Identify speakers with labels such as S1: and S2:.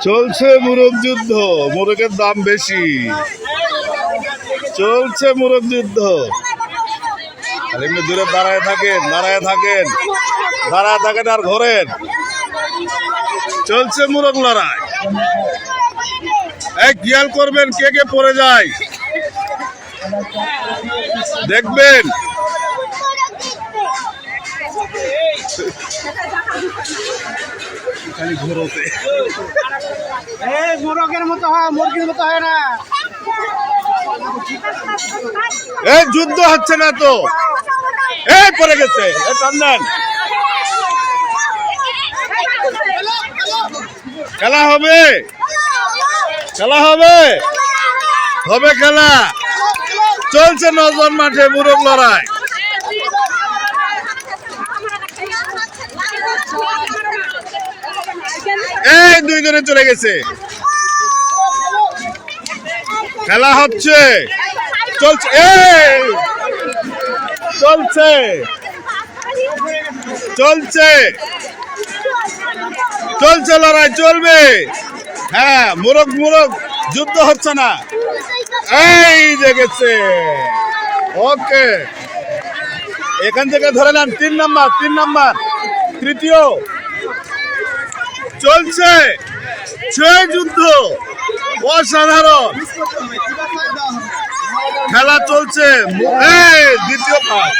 S1: চলছে মুরগ যুদ্ধ, মুরগের দাম বেশি। চলছে মুরগ যুদ্ধ। আর এমনি দূরে দাঁড়ায় থাকেন, দাঁড়ায় থাকেন, দাঁড়ায় থাকেন আর ঘোরেন। চলছে মুরগ লড়াই। এই খেয়াল করবেন কে কে পড়ে যায়, দেখবেন।
S2: মোরগের মতো হয়, মুরগির মতো হয় না।
S1: এই যুদ্ধ হচ্ছে না তো, এই পড়ে গেছে। টান্দান খেলা হবে, খেলা হবে, হবে খেলা। চলছে নজন মাঠে মুরগ লড়াই। এই দুইজনে চলে গেছে, খেলা হচ্ছে, চলছে, এই চলছে, চলছে, চলছে লড়াই, চলবে। হ্যাঁ, মুরগ মুরগ যুদ্ধ হচ্ছে না। এই দেখেছে, ওকে, এখান থেকে ধরে নেন 3 নাম্বার, 3 নাম্বার, তৃতীয়। চলছে সেই যুদ্ধ, অসাধারণ খেলা চলছে। এই দ্বিতীয় পাস।